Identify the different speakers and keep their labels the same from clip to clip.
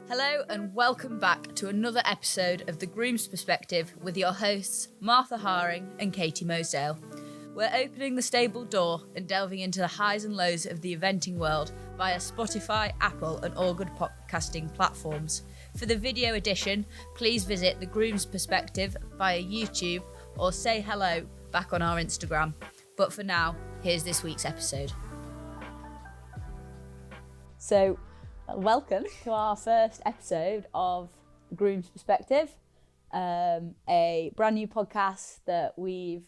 Speaker 1: Hello and welcome back to another episode of The Grooms Perspective with your hosts Martha Haring and Katie Mosedale. We're opening the stable door and delving into the highs and lows of the eventing world via Spotify, Apple and all good podcasting platforms. For the video edition, please visit The Grooms Perspective via YouTube or say hello back on our Instagram. But for now, here's this week's episode. So, welcome to our first episode of The Grooms Perspective, a brand new podcast that we've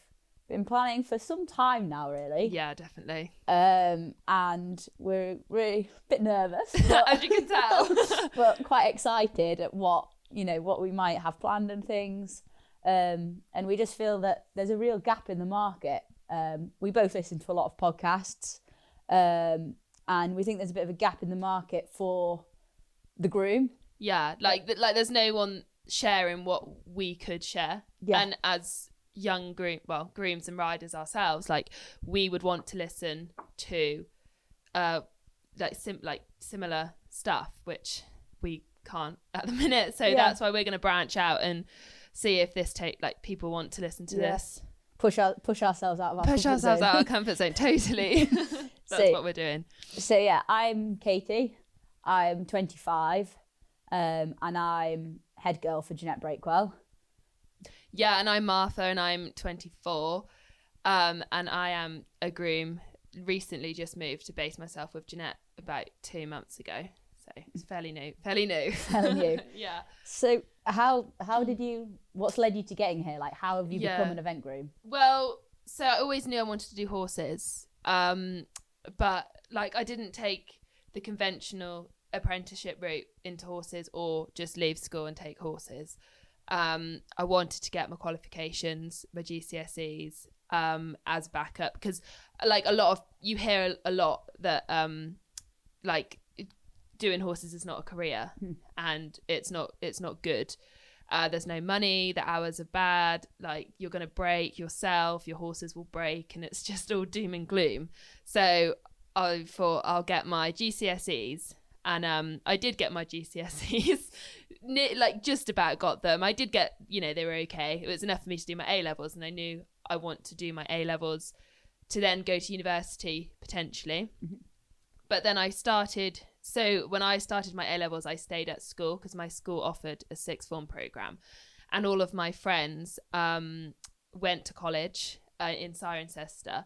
Speaker 1: been planning for some time now, really.
Speaker 2: Yeah, definitely.
Speaker 1: And we're really a bit nervous, but,
Speaker 2: as you can tell,
Speaker 1: but quite excited at what we might have planned and things. And we just feel that there's a real gap in the market. We both listen to a lot of podcasts. And we think there's a bit of a gap in the market for the groom.
Speaker 2: Yeah, like there's no one sharing what we could share.
Speaker 1: Yeah.
Speaker 2: And as young grooms and riders ourselves, like we would want to listen to similar stuff, which we can't at the minute. So that's why we're going to branch out and see if this people want to listen to this.
Speaker 1: Push ourselves out of our
Speaker 2: out of our comfort zone. Totally. That's what we're doing.
Speaker 1: So yeah, I'm Katie. I'm 25, and I'm head girl for Jeanette Breakwell.
Speaker 2: Yeah, and I'm Martha, and I'm 24, and I am a groom. Recently, just moved to base myself with Jeanette about 2 months ago. So it's fairly new.
Speaker 1: Fairly new.
Speaker 2: Yeah.
Speaker 1: So how did you? What's led you to getting here? Like, how have you become an event groom?
Speaker 2: Well, so I always knew I wanted to do horses. But I didn't take the conventional apprenticeship route into horses or just leave school and take horses. I wanted to get my qualifications, my GCSEs, as backup, because you hear a lot that doing horses is not a career and it's not good. There's no money, the hours are bad, you're going to break yourself, your horses will break, and it's just all doom and gloom. So I thought I'll get my GCSEs, and I did get my GCSEs, just about got them. I did get, they were okay. It was enough for me to do my A-levels, and I knew I want to do my A-levels to then go to university potentially. Mm-hmm. But then when I started my A-levels, I stayed at school because my school offered a sixth form programme. And all of my friends went to college in Cirencester.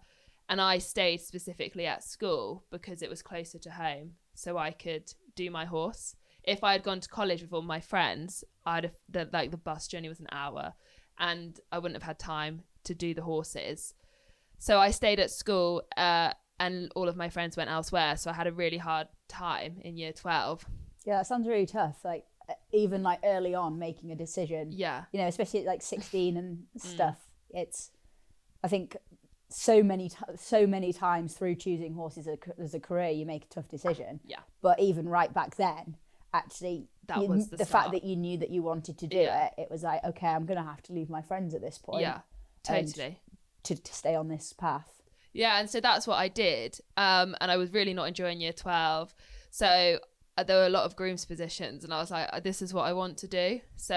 Speaker 2: And I stayed specifically at school because it was closer to home, so I could do my horse. If I had gone to college with all my friends, the bus journey was an hour and I wouldn't have had time to do the horses. So I stayed at school and all of my friends went elsewhere. So I had a really hard time in year 12.
Speaker 1: Yeah, that sounds really tough. Even early on making a decision.
Speaker 2: Yeah.
Speaker 1: Especially at 16 and stuff. It's, I think so many times through choosing horses as a career, you make a tough decision.
Speaker 2: Yeah.
Speaker 1: But even right back then, actually,
Speaker 2: was
Speaker 1: the fact that you knew that you wanted to do it was like, okay, I'm going to have to leave my friends at this point.
Speaker 2: Yeah, totally.
Speaker 1: To stay on this path.
Speaker 2: Yeah, and so that's what I did. And I was really not enjoying year 12. So there were a lot of grooms positions and I was like, this is what I want to do. So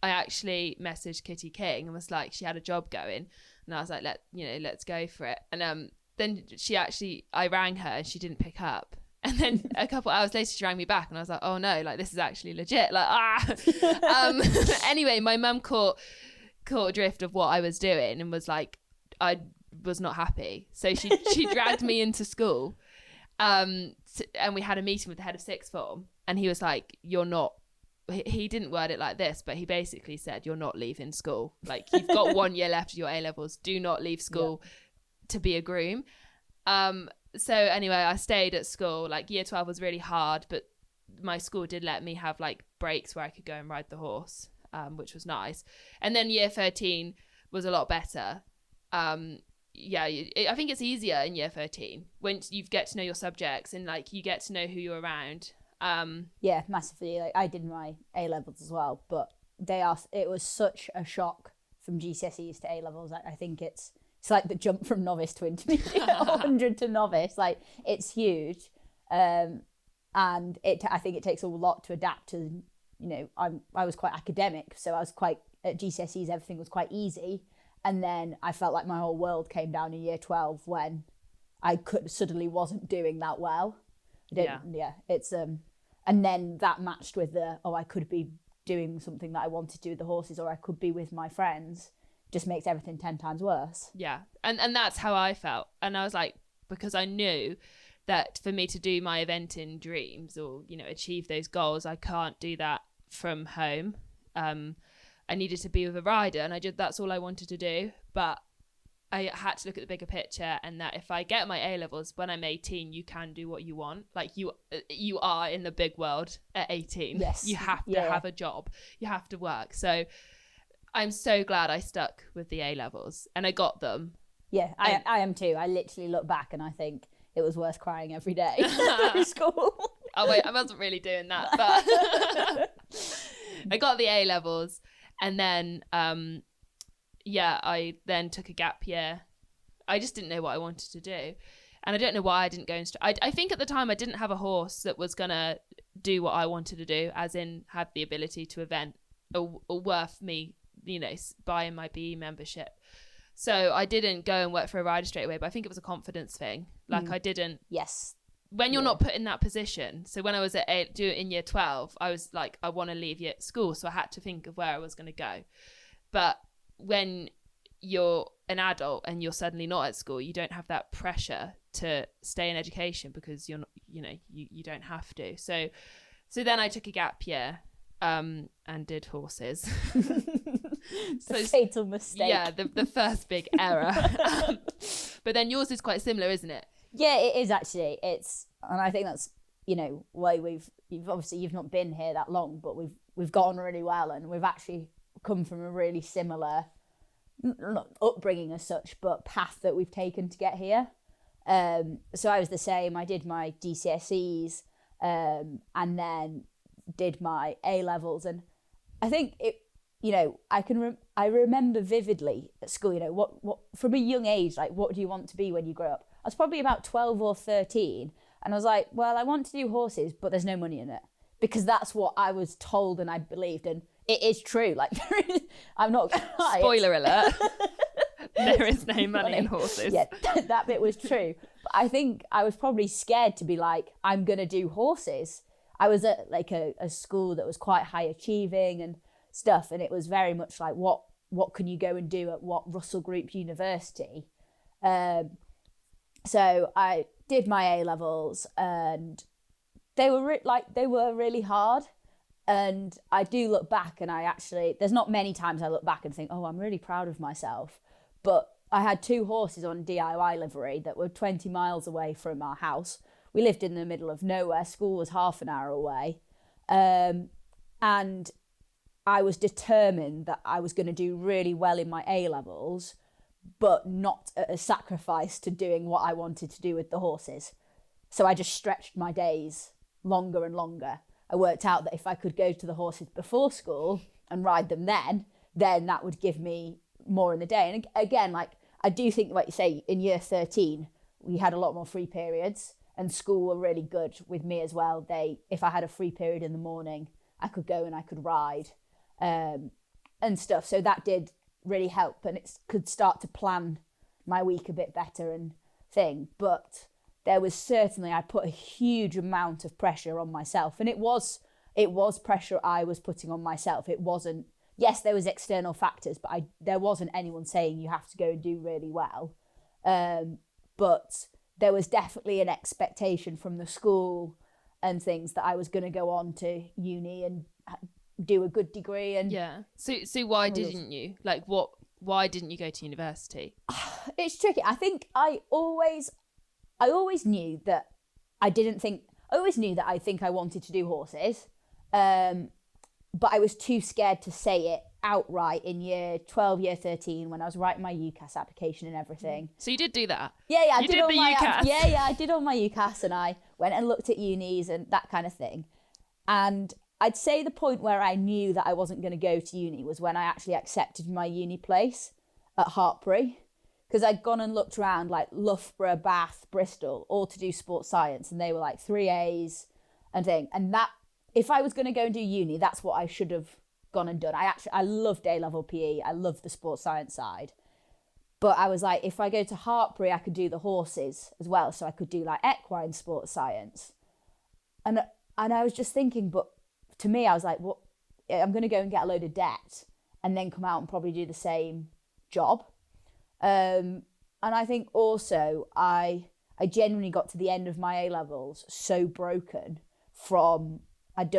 Speaker 2: I actually messaged Kitty King and was like, she had a job going. And I was like, let's go for it. And then I rang her and she didn't pick up. And then a couple hours later, she rang me back and I was like, oh no, this is actually legit. Anyway, my mum caught drift of what I was doing and was like, I was not happy. So she dragged me into school. And we had a meeting with the head of sixth form and he was like, you're not, he didn't word it like this, but he basically said, you're not leaving school. You've got 1 year left of your A-levels. Do not leave school to be a groom. So anyway, I stayed at school. Year 12 was really hard, but my school did let me have breaks where I could go and ride the horse, which was nice. And then year 13 was a lot better. I think it's easier in year 13 when you get to know your subjects and you get to know who you're around.
Speaker 1: Yeah, massively. I did my A-levels as well, but it was such a shock from GCSEs to A-levels. I think it's the jump from novice to intermediate, 100 to novice. It's huge.
Speaker 3: And I think it takes a lot to adapt to, I was quite academic, so I was quite, at GCSEs, everything was quite easy. And then I felt like my whole world came down in year 12 when I suddenly wasn't doing that well. It's, and then that matched with I could be doing something that I wanted to do with the horses, or I could be with my friends, just makes everything 10 times worse.
Speaker 2: Yeah. And that's how I felt. And I was like, because I knew that for me to do my eventing dreams or, achieve those goals, I can't do that from home. I needed to be with a rider, and that's all I wanted to do. But I had to look at the bigger picture, and that if I get my A-levels when I'm 18, you can do what you want. Like you are in the big world at 18.
Speaker 3: Yes.
Speaker 2: You have to have a job. You have to work. So I'm so glad I stuck with the A-levels and I got them.
Speaker 3: Yeah, I am too. I literally look back and I think it was worth crying every day through school.
Speaker 2: Oh wait, I wasn't really doing that, but I got the A-levels, and then I then took a gap year. I just didn't know what I wanted to do, and I don't know why I didn't go I think at the time I didn't have a horse that was gonna do what I wanted to do, as in have the ability to event or worth me, buying my BE membership. So I didn't go and work for a rider straight away, but I think it was a confidence thing. Like I didn't.
Speaker 3: Yes.
Speaker 2: When you're not put in that position. So when I was in year 12, I was like, I want to leave school. So I had to think of where I was going to go. But when you're an adult and you're suddenly not at school, you don't have that pressure to stay in education because you're not, you don't have to. So then I took a gap year and did horses.
Speaker 3: The fatal mistake.
Speaker 2: Yeah, the first big error. But then yours is quite similar, isn't it?
Speaker 3: Yeah, it is actually. And I think that's, why you've not been here that long, but we've got on really well, and we've actually come from a really similar, not upbringing as such, but path that we've taken to get here. So I was the same. I did my GCSEs, and then did my A-levels, and I think it. I remember vividly at school, what from a young age, like, what do you want to be when you grow up? I was probably about 12 or 13, and I was like, well, I want to do horses, but there's no money in it, because that's what I was told and I believed, and it is true. Like, I'm not gonna lie.
Speaker 2: Spoiler alert. There is no money in horses.
Speaker 3: Yeah, that bit was true. But I think I was probably scared to be like, I'm going to do horses. I was at like a school that was quite high achieving and stuff, and it was very much like, what can you go and do at what Russell Group University? So I did my A-levels, and they were really hard. And I do look back, and there's not many times I look back and think, oh, I'm really proud of myself. But I had 2 horses on DIY livery that were 20 miles away from our house. We lived in the middle of nowhere. School was half an hour away. And I was determined that I was going to do really well in my A-levels, but not at a sacrifice to doing what I wanted to do with the horses. So I just stretched my days longer and longer. I worked out that if I could go to the horses before school and ride them then that would give me more in the day. And again, like, I do think, like you say, in year 13, we had a lot more free periods, and school were really good with me as well. If I had a free period in the morning, I could go and I could ride and stuff. So that did really help, and it could start to plan my week a bit better and thing. But there was certainly, I put a huge amount of pressure on myself, and it was pressure I was putting on myself. It wasn't, yes, there was external factors, but there wasn't anyone saying you have to go and do really well. But there was definitely an expectation from the school and things that I was going to go on to uni and do a good degree. And
Speaker 2: yeah. So why didn't you? Like, why didn't you go to university?
Speaker 3: It's tricky. I think I always knew that I think I wanted to do horses. But I was too scared to say it outright in year 12, year 13, when I was writing my UCAS application and everything.
Speaker 2: So you did do that?
Speaker 3: Yeah, I did
Speaker 2: all the UCAS.
Speaker 3: I did all my UCAS, and I went and looked at unis and that kind of thing. And I'd say the point where I knew that I wasn't going to go to uni was when I actually accepted my uni place at Hartpury, because I'd gone and looked around like Loughborough, Bath, Bristol, all to do sports science, and they were like 3 A's, and thing. And that, if I was going to go and do uni, that's what I should have gone and done. I loved A-level PE. I loved the sports science side. But I was like, if I go to Hartpury, I could do the horses as well. So I could do like equine sports science. And I was just thinking, but to me, I was like, well, I'm going to go and get a load of debt and then come out and probably do the same job. And I think also I genuinely got to the end of my A-levels so broken from, I'd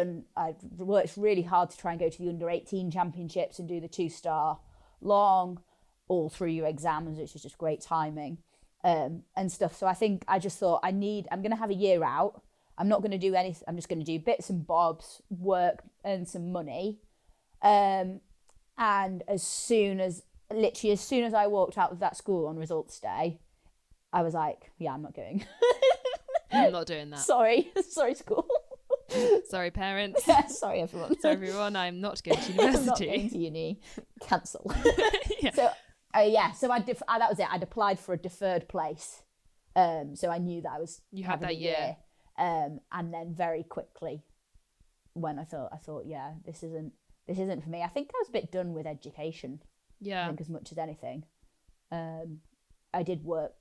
Speaker 3: worked really hard to try and go to the under-18 championships and do the 2-star long, all through your exams, which is just great timing, and stuff. So I think I just thought I'm going to have a year out. I'm not going to do anything. I'm just going to do bits and bobs, work, earn some money. And as soon as I walked out of that school on results day, I was like, yeah, I'm not going.
Speaker 2: I'm not doing that.
Speaker 3: Sorry school.
Speaker 2: Sorry, parents.
Speaker 3: Sorry, everyone.
Speaker 2: Sorry, everyone. I'm not going to university.
Speaker 3: I'm not going to uni. Cancel.
Speaker 2: Yeah.
Speaker 3: So that was it. I'd applied for a deferred place. So I knew that you
Speaker 2: had that year.
Speaker 3: And then very quickly, when I thought, yeah, this isn't for me. I think I was a bit done with education.
Speaker 2: Yeah.
Speaker 3: I think as much as anything. I did work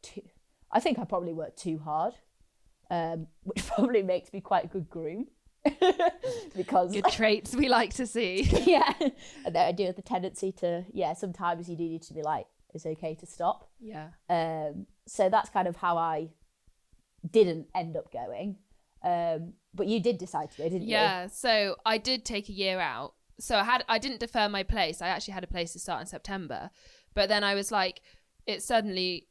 Speaker 3: I think I probably worked too hard, which probably makes me quite a good groom. Because
Speaker 2: good traits we like to see.
Speaker 3: Yeah. And then I do have the tendency to, sometimes you do need to be like, it's okay to stop.
Speaker 2: Yeah.
Speaker 3: So that's kind of how I didn't end up going. But you did decide to go, didn't you?
Speaker 2: Yeah. So I did take a year out. So I didn't defer my place. I actually had a place to start in September. But then I was like, it suddenly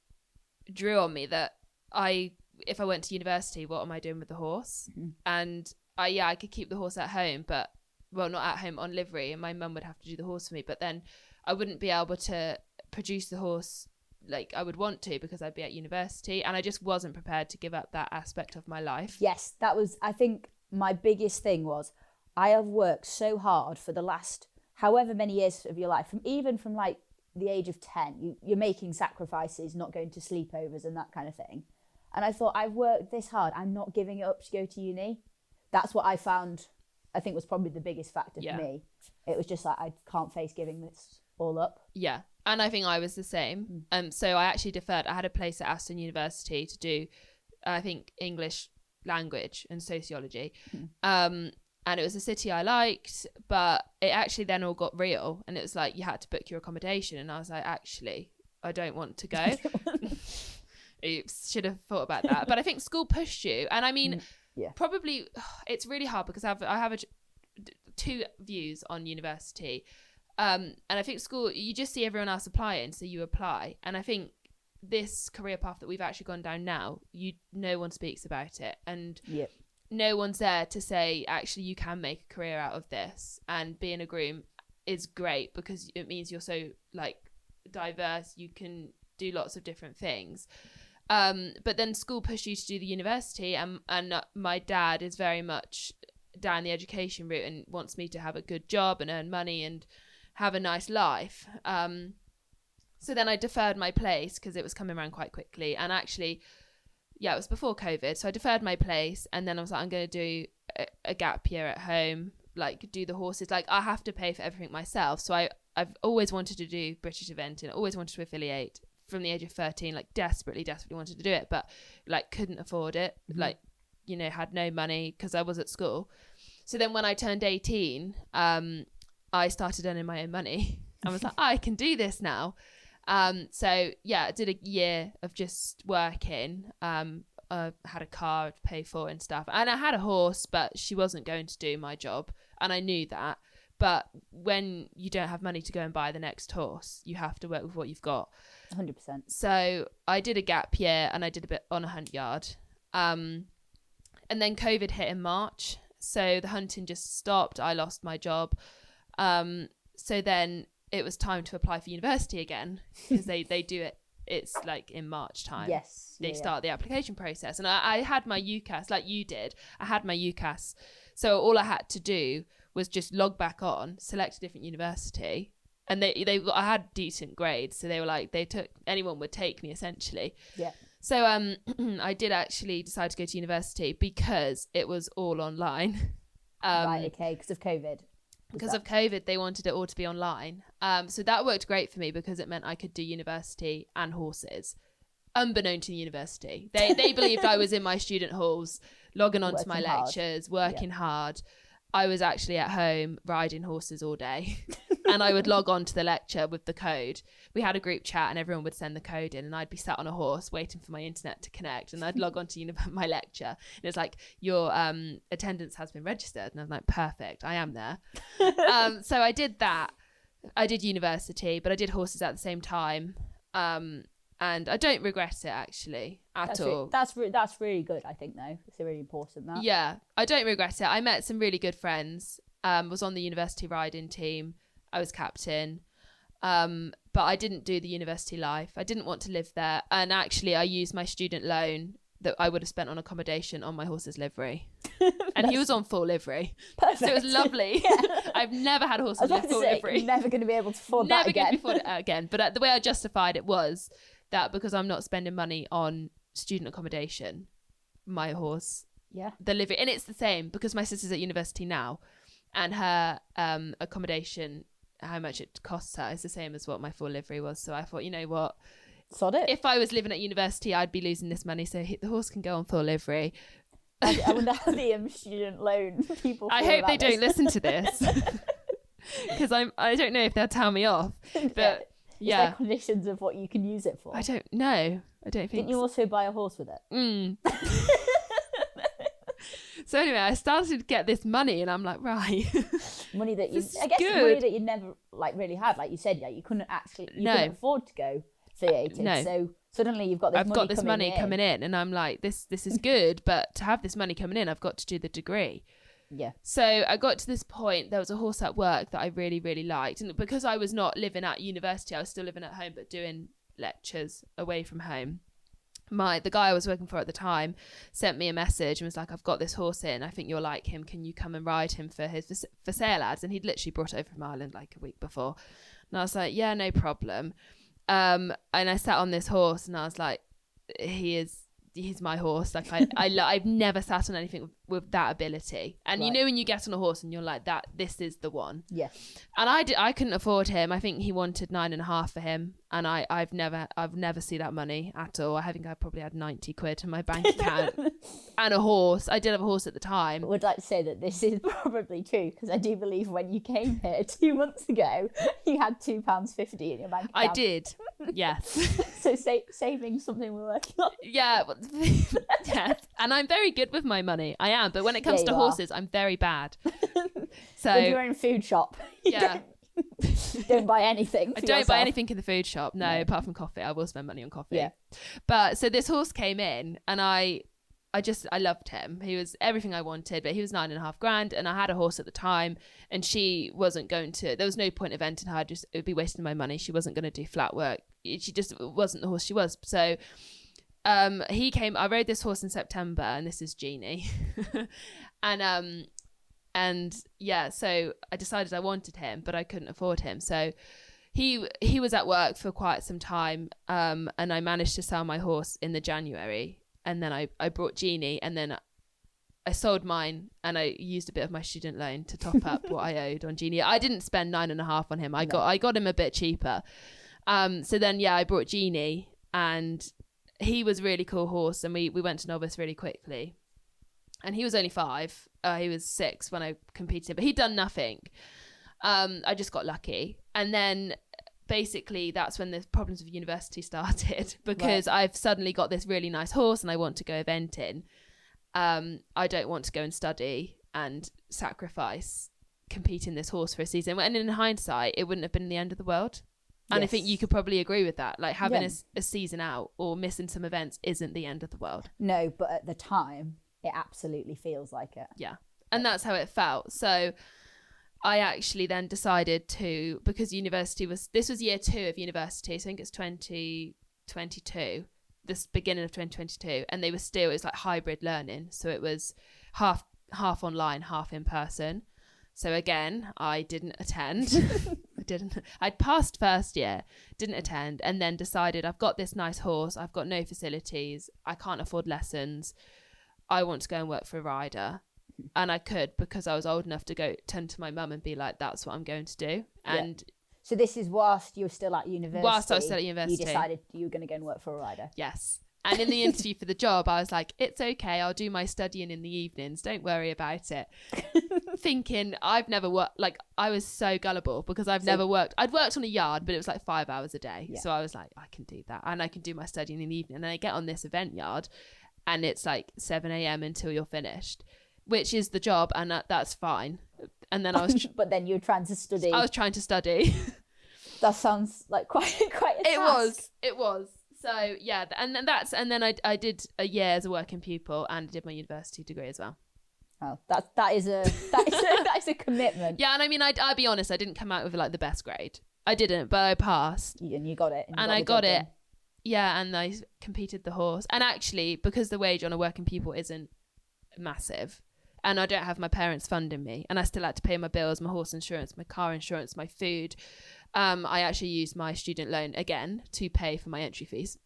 Speaker 2: drew on me that if I went to university, what am I doing with the horse? Mm-hmm. And I could keep the horse at home, but, well, not at home, on livery, and my mum would have to do the horse for me. But then I wouldn't be able to produce the horse like I would want to because I'd be at university, and I just wasn't prepared to give up that aspect of my life.
Speaker 3: Yes, that was, I think my biggest thing was I have worked so hard for the last however many years of your life, from like the age of 10, you're making sacrifices, not going to sleepovers and that kind of thing. And I thought, I've worked this hard, I'm not giving it up to go to uni. That's what I found, I think was probably the biggest factor for me. It was just like, I can't face giving this all up.
Speaker 2: Yeah. And I think I was the same. So I actually deferred. I had a place at Aston University to do, I think, English language and sociology. And it was a city I liked, but it actually then all got real. And it was like, you had to book your accommodation. And I was like, actually, I don't want to go. Oops, should have thought about that. But I think school pushed you. And I mean, probably it's really hard because I have two views on university. And I think school, you just see everyone else applying, so you apply. And I think this career path that we've actually gone down now, no one speaks about it. And no one's there to say, actually, you can make a career out of this. And being a groom is great because it means you're so like diverse. You can do lots of different things. But then school pushed you to do the university, and my dad is very much down the education route and wants me to have a good job and earn money and have a nice life. So then I deferred my place because it was coming around quite quickly. And actually, it was before COVID. So I deferred my place, and then I was like, I'm going to do a gap year at home, like do the horses. Like I have to pay for everything myself. So I've always wanted to do British eventing. I always wanted to affiliate from the age of 13, like desperately wanted to do it, but like couldn't afford it. Like, had no money because I was at school. So then when I turned 18, I started earning my own money. I was like, I can do this now. So I did a year of just working. I had a car to pay for and stuff. And I had a horse, but she wasn't going to do my job. And I knew that. But when you don't have money to go and buy the next horse, you have to work with what you've got.
Speaker 3: 100%.
Speaker 2: So I did a gap year and I did a bit on a hunt yard. And then COVID hit in March. So the hunting just stopped. I lost my job. So then it was time to apply for university again because they do it. It's like in March time.
Speaker 3: Yes.
Speaker 2: They start the application process. And I had my UCAS like you did. I had my UCAS. So all I had to do was just log back on, select a different university. And I had decent grades. So they were like, anyone would take me essentially.
Speaker 3: Yeah.
Speaker 2: So I did actually decide to go to university because it was all online.
Speaker 3: Right, okay, because of COVID.
Speaker 2: Because of COVID, they wanted it all to be online. So that worked great for me because it meant I could do university and horses, unbeknown to the university. They believed I was in my student halls, logging on to my lectures, working hard. I was actually at home riding horses all day. And I would log on to the lecture with the code. We had a group chat and everyone would send the code in, and I'd be sat on a horse waiting for my internet to connect, and I'd log on to my lecture, and it's like, your attendance has been registered, and I'm like, perfect, I am there. So I did that. I did university, but I did horses at the same time, and I don't regret it actually at all.
Speaker 3: That's really good, I think, though. It's really important, that.
Speaker 2: Yeah, I don't regret it. I met some really good friends. Was on the university riding team. I was captain, but I didn't do the university life. I didn't want to live there, and actually I used my student loan that I would have spent on accommodation on my horse's livery. And he was on full livery.
Speaker 3: Perfect.
Speaker 2: So it was lovely. I've never had horses with full livery.
Speaker 3: Never going to be able to afford that again.
Speaker 2: Never going to afford it again. But the way I justified it was that because I'm not spending money on student accommodation, my horse, the livery, and it's the same because my sister's at university now, and her accommodation, how much it costs her, is the same as what my full livery was. So I thought, you know what,
Speaker 3: sod it.
Speaker 2: If I was living at university, I'd be losing this money, so the horse can go on full livery.
Speaker 3: I wonder how the student loan people feel.
Speaker 2: I hope they don't listen to this, because I don't know if they'll tell me off. But
Speaker 3: Is there conditions of what you can use it for?
Speaker 2: I don't know. I don't think.
Speaker 3: Didn't you also buy a horse with it?
Speaker 2: So anyway, I started to get this money, and I'm like, right,
Speaker 3: money that you, I guess, money that you never really had. Like you said, you couldn't couldn't afford to go theated.
Speaker 2: No.
Speaker 3: So suddenly you've got this.
Speaker 2: I've got this money coming in, and I'm like, this is good, but to have this money coming in, I've got to do the degree.
Speaker 3: Yeah.
Speaker 2: So I got to this point. There was a horse at work that I really, really liked, and because I was not living at university, I was still living at home, but doing lectures away from home. The guy I was working for at the time sent me a message and was like, I've got this horse in, I think you'll like him, can you come and ride him for sale ads? And he'd literally brought it over from Ireland like a week before, and I was like, yeah, no problem. And I sat on this horse, and I was like, he's my horse. Like I've never sat on anything with that ability. And you know when you get on a horse and you're like, this is the one.
Speaker 3: Yeah.
Speaker 2: And I couldn't afford him. I think he wanted 9.5 for him, and I've never seen that money at all. I think I probably had 90 quid in my bank account and a horse. I did have a horse at the time.
Speaker 3: I would like to say that this is probably true, because I do believe when you came here 2 months ago, you had £2.50 in your bank account.
Speaker 2: I did, yes.
Speaker 3: So saving something we're working on.
Speaker 2: Yeah, yes. And I'm very good with my money. I am, but when it comes to horses, I'm very bad. So
Speaker 3: with your own food shop, don't buy anything.
Speaker 2: I don't buy anything in the food shop. No, apart from coffee. I will spend money on coffee. Yeah. But so this horse came in, and I loved him. He was everything I wanted, but he was 9.5 grand, and I had a horse at the time, and she wasn't going to. There was no point of enting her. It would be wasting my money. She wasn't going to do flat work. She just wasn't the horse she was. So he came. I rode this horse in September, and this is Jeannie, and yeah. So I decided I wanted him, but I couldn't afford him. So he was at work for quite some time, and I managed to sell my horse in the January. And then I brought Jeannie, and then I sold mine, and I used a bit of my student loan to top up what I owed on Jeannie. I didn't spend 9.5 on him. I got him a bit cheaper. So then, I brought Jeannie, and he was a really cool horse, and we went to novice really quickly. And he was only 5. He was 6 when I competed, but he'd done nothing. I just got lucky. And then basically that's when the problems of university started, because I've suddenly got this really nice horse and I want to go eventing. I don't want to go and study and sacrifice competing this horse for a season. And in hindsight, it wouldn't have been the end of the world. And I think you could probably agree with that. Like having a season out or missing some events isn't the end of the world.
Speaker 3: No, but at the time, it absolutely feels like it.
Speaker 2: Yeah. And that's how it felt. So I actually then decided to, because this was year 2 of university, so I think it's 2022, this beginning of 2022, and it was like hybrid learning. So it was half online, half in person. So again, I didn't attend. I I'd passed first year, didn't attend, and then decided I've got this nice horse, I've got no facilities, I can't afford lessons, I want to go and work for a rider. And I could, because I was old enough to go turn to my mum and be like, that's what I'm going to do. And
Speaker 3: so this is whilst you were still at university.
Speaker 2: Whilst I was still at university.
Speaker 3: You decided you were going to go and work for a rider.
Speaker 2: Yes. And in the interview for the job, I was like, it's okay, I'll do my studying in the evenings, don't worry about it. Thinking I've never worked, like, I was so gullible because I'd worked on a yard, but it was like 5 hours a day. So I was like, I can do that, and I can do my studying in the evening. And then I get on this event yard and it's like 7 a.m. until you're finished, which is the job, and that's fine. And then I was
Speaker 3: but then you were trying to study.
Speaker 2: I was trying to study.
Speaker 3: That sounds like quite a task.
Speaker 2: It was. So yeah, and then I did a year as a working pupil and did my university degree as well.
Speaker 3: Oh, that is a commitment.
Speaker 2: Yeah, and I mean, I'll be honest, I didn't come out with like the best grade. I didn't, but I passed.
Speaker 3: And you got it.
Speaker 2: And I got it. Yeah, and I competed the horse. And actually, because the wage on a working pupil isn't massive, and I don't have my parents funding me, and I still had to pay my bills, my horse insurance, my car insurance, my food, I actually used my student loan again to pay for my entry fees.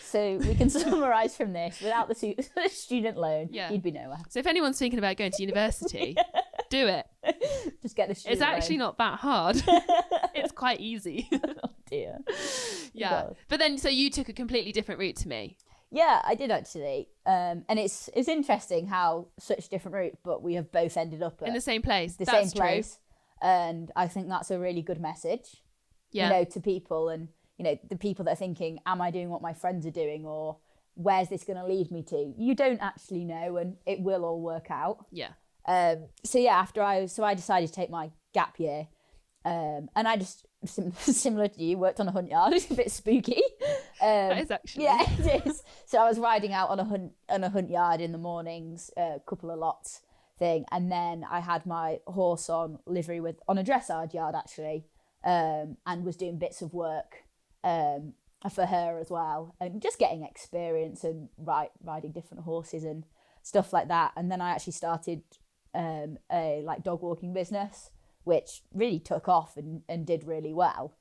Speaker 3: So we can summarise from this, without the student loan, you'd be nowhere.
Speaker 2: So if anyone's thinking about going to university, do it.
Speaker 3: Just get the student loan.
Speaker 2: It's actually not that hard. It's quite easy.
Speaker 3: Oh dear.
Speaker 2: Yeah.
Speaker 3: God.
Speaker 2: But then, so you took a completely different route to me.
Speaker 3: Yeah, I did actually. And it's interesting how such different route, but we have both ended up
Speaker 2: in the same place.
Speaker 3: That's same place. True. And I think that's a really good message, to people, and, the people that are thinking, am I doing what my friends are doing, or where's this going to lead me to? You don't actually know, and it will all work out.
Speaker 2: Yeah.
Speaker 3: After I decided to take my gap year, and I just, similar to you, worked on a hunt yard. It's a bit spooky.
Speaker 2: That is actually.
Speaker 3: Yeah, it is. So I was riding out on a hunt yard in the mornings, a couple of lots thing, and then I had my horse on livery on a dressage yard actually, and was doing bits of work for her as well, and just getting experience and riding different horses and stuff like that. And then I actually started a like dog walking business, which really took off and did really well.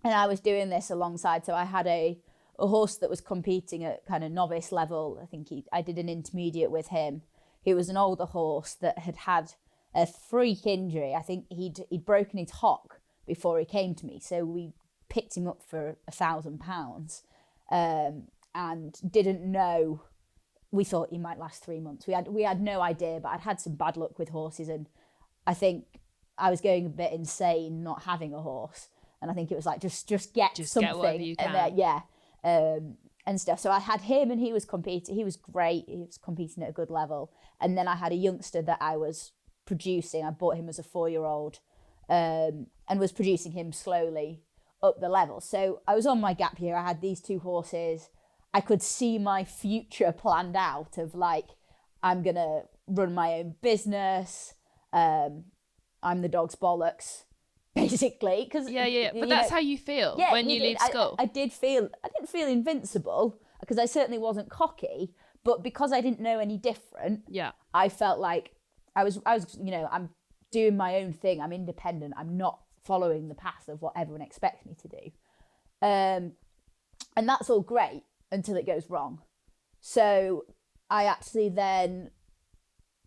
Speaker 3: And I was doing this alongside, so I had a horse that was competing at kind of novice level. I think I did an intermediate with him. He was an older horse that had a freak injury. I think he'd broken his hock before he came to me. So we picked him up for £1,000, and didn't know. We thought he might last 3 months. We had no idea, but I'd had some bad luck with horses, and I think I was going a bit insane not having a horse. And I think it was like just get something,
Speaker 2: get whatever you can.
Speaker 3: And stuff. So I had him, and he was competing. He was great. He was competing at a good level. And then I had a youngster that I was producing. I bought him as a 4-year-old, and was producing him slowly up the level. So I was on my gap year. I had these 2 horses. I could see my future planned out of like, I'm gonna run my own business. I'm the dog's bollocks, basically. Cause,
Speaker 2: but that's how you feel when you leave school.
Speaker 3: I didn't feel invincible, because I certainly wasn't cocky, but because I didn't know any different, I felt like I was I'm doing my own thing. I'm independent. I'm not following the path of what everyone expects me to do. And that's all great until it goes wrong. So I actually then,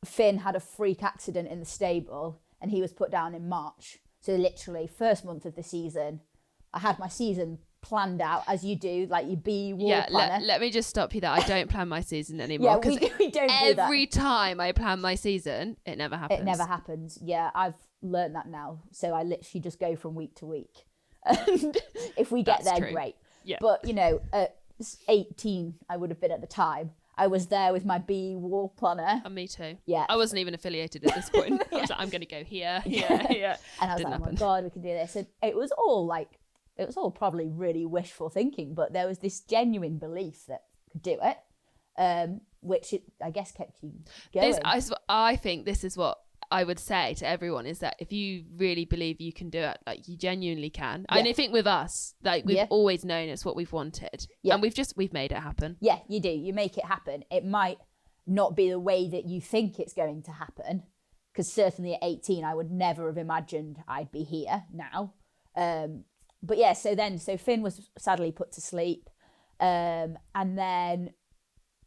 Speaker 3: Finn had a freak accident in the stable, and he was put down in March. So literally first month of the season, I had my season planned out as you do, like your bee wall planner.
Speaker 2: Let me just stop you there. I don't plan my season anymore.
Speaker 3: We don't do that.
Speaker 2: Every time I plan my season, it never happens.
Speaker 3: It never happens. Yeah, I've learned that now. So I literally just go from week to week. And if we get there, great. Yeah. But, at 18, I would have been at the time, I was there with my bee wall planner.
Speaker 2: And me too.
Speaker 3: Yeah.
Speaker 2: I wasn't even affiliated at this point. I was like, I'm going to go here. And
Speaker 3: I was like, oh my God, we can do this. And it was all probably really wishful thinking, but there was this genuine belief that I could do it, which I guess kept you going.
Speaker 2: I think this is what I would say to everyone, is that if you really believe you can do it, like you genuinely can. Yeah. And I think with us, like we've always known it's what we've wanted, and we've made it happen.
Speaker 3: Yeah, you do. You make it happen. It might not be the way that you think it's going to happen, because certainly at 18, I would never have imagined I'd be here now. But yeah, so Finn was sadly put to sleep. And then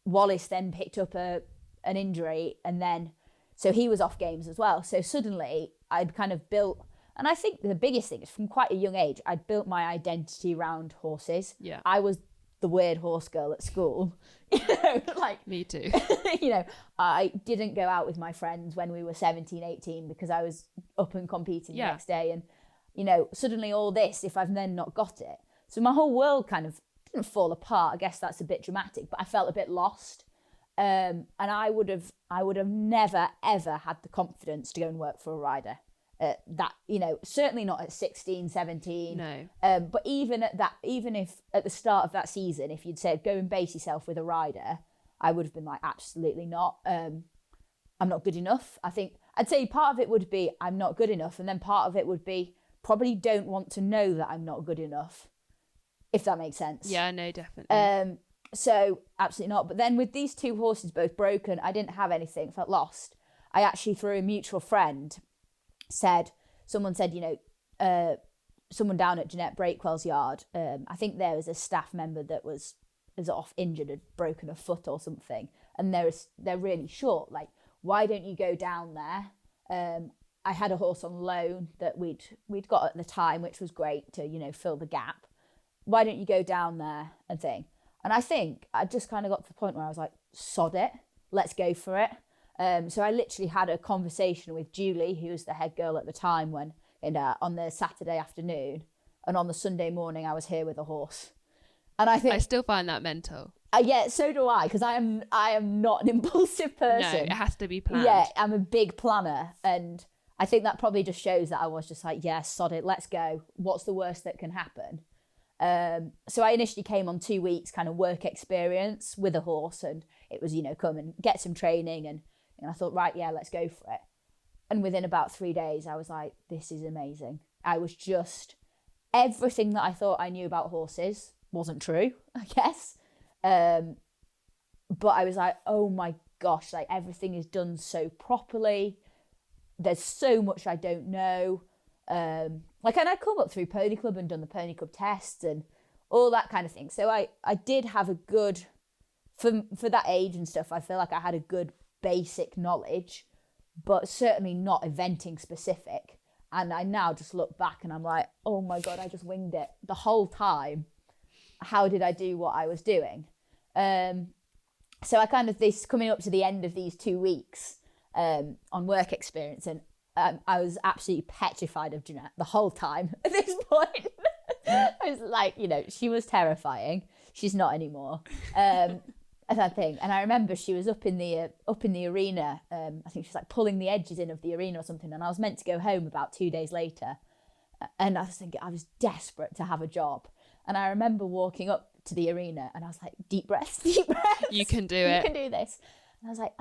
Speaker 3: Wallace then picked up an injury, and then so he was off games as well. So suddenly I'd kind of built, and I think the biggest thing is from quite a young age, I'd built my identity around horses.
Speaker 2: Yeah.
Speaker 3: I was the weird horse girl at school. Like
Speaker 2: me too.
Speaker 3: I didn't go out with my friends when we were 17, 18 because I was up and competing the next day. And, suddenly all this, if I've then not got it. So my whole world kind of didn't fall apart. I guess that's a bit dramatic, but I felt a bit lost. And I would have never, ever had the confidence to go and work for a rider. Certainly not at 16, 17.
Speaker 2: No.
Speaker 3: But even if at the start of that season, if you'd said, go and base yourself with a rider, I would have been like, absolutely not. I'm not good enough. I think I'd say part of it would be I'm not good enough. And then part of it would be probably don't want to know that I'm not good enough, if that makes sense.
Speaker 2: Yeah, no, definitely.
Speaker 3: So absolutely not. But then with these two horses both broken, I didn't have anything, felt lost. I actually, through a mutual friend, someone said, someone down at Jeanette Breakwell's yard, I think there was a staff member that was off injured, had broken a foot or something, and they're really short. Like, why don't you go down there? I had a horse on loan that we'd got at the time, which was great to, fill the gap. Why don't you go down there and thing? And I think I just kind of got to the point where I was like, sod it, let's go for it. So I literally had a conversation with Julie, who was the head girl at the time, on the Saturday afternoon, and on the Sunday morning I was here with a horse. And I think
Speaker 2: I still find that mental.
Speaker 3: Yeah, so do I, because I am not an impulsive person.
Speaker 2: No, it has to be planned.
Speaker 3: Yeah, I'm a big planner, and I think that probably just shows that I was just like, yeah, sod it, let's go. What's the worst that can happen? So I initially came on 2 weeks kind of work experience with a horse, and it was, come and get some training, and I thought, right, yeah, let's go for it. And within about 3 days, I was like, this is amazing. I was just, everything that I thought I knew about horses wasn't true, I guess. But I was like, oh my gosh, like everything is done so properly. There's so much I don't know. And I'd come up through Pony Club and done the Pony Club tests and all that kind of thing. So I did have a good, for that age and stuff, I feel like I had a good basic knowledge, but certainly not eventing specific. And I now just look back and I'm like, oh my God, I just winged it the whole time. How did I do what I was doing? So I kind of, this coming up to the end of these 2 weeks on work experience, and I was absolutely petrified of Jeanette the whole time at this point. I was like, she was terrifying. She's not anymore. That thing. And I remember she was up in the arena. I think she was like pulling the edges in of the arena or something. And I was meant to go home about 2 days later. And I was thinking, I was desperate to have a job. And I remember walking up to the arena and I was like, deep breaths, deep breaths.
Speaker 2: You can do it.
Speaker 3: You can do this. And I was like,